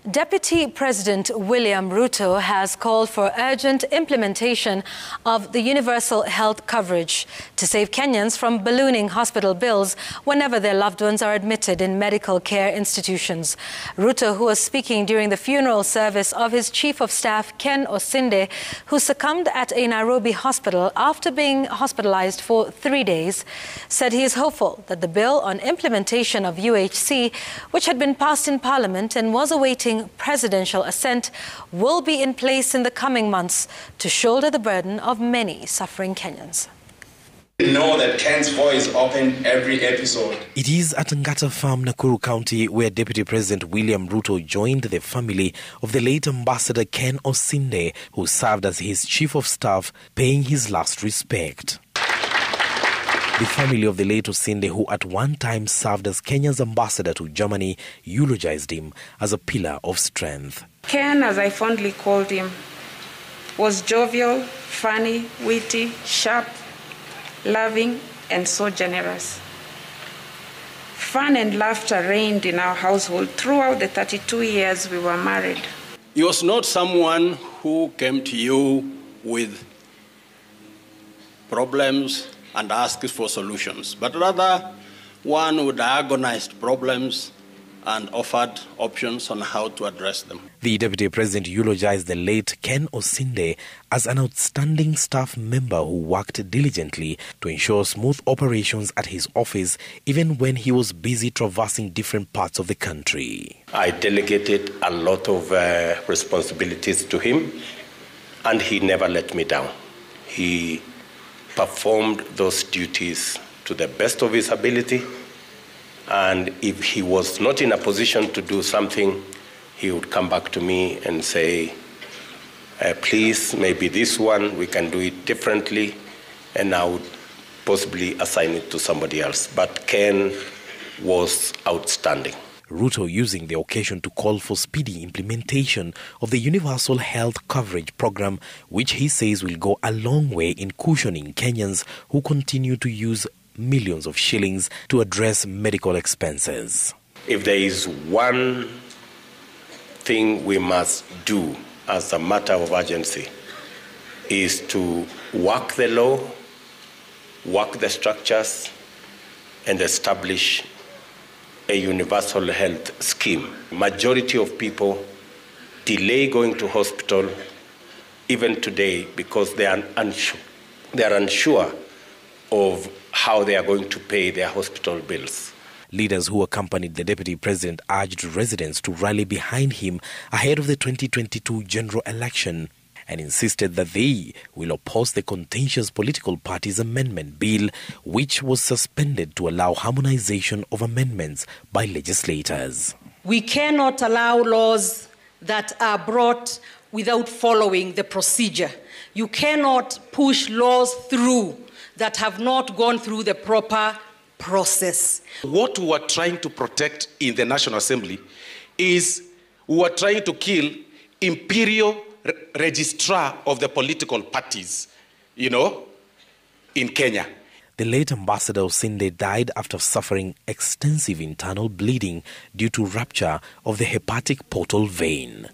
Deputy President William Ruto has called for urgent implementation of the universal health coverage to save Kenyans from ballooning hospital bills whenever their loved ones are admitted in medical care institutions. Ruto, who was speaking during the funeral service of his Chief of Staff, Ken Osinde, who succumbed at a Nairobi hospital after being hospitalized for 3 days, said he is hopeful that the bill on implementation of UHC, which had been passed in Parliament and was awaiting presidential assent, will be in place in the coming months to shoulder the burden of many suffering Kenyans. Know that Ken's voice opened every episode. It is at Ngata Farm, Nakuru County, where Deputy President William Ruto joined the family of the late Ambassador Ken Osinde, who served as his Chief of Staff, paying his last respect. The family of the late Osinde, who at one time served as Kenya's ambassador to Germany, eulogized him as a pillar of strength. Ken, as I fondly called him, was jovial, funny, witty, sharp, loving, and so generous. Fun and laughter reigned in our household throughout the 32 years we were married. He was not someone who came to you with problems and asked for solutions, but rather one who diagonized problems and offered options on how to address them. The Deputy President eulogized the late Ken Osinde as an outstanding staff member who worked diligently to ensure smooth operations at his office, even when he was busy traversing different parts of the country. I delegated a lot of responsibilities to him, and he never let me down. He performed those duties to the best of his ability, and if he was not in a position to do something, he would come back to me and say, please, maybe this one, we can do it differently, and I would possibly assign it to somebody else. But Ken was outstanding. Ruto using the occasion to call for speedy implementation of the Universal Health Coverage Program, which he says will go a long way in cushioning Kenyans who continue to use millions of shillings to address medical expenses. If there is one thing we must do as a matter of urgency, is to work the law, work the structures, and establish a universal health scheme. Majority of people delay going to hospital even today because they are unsure of how they are going to pay their hospital bills. Leaders who accompanied the Deputy President urged residents to rally behind him ahead of the 2022 general election and insisted that they will oppose the contentious political party's amendment bill, which was suspended to allow harmonization of amendments by legislators. We cannot allow laws that are brought without following the procedure. You cannot push laws through that have not gone through the proper process. What we are trying to protect in the National Assembly is we are trying to kill imperial registrar of the political parties, in Kenya. The late Ambassador Osinde died after suffering extensive internal bleeding due to rupture of the hepatic portal vein.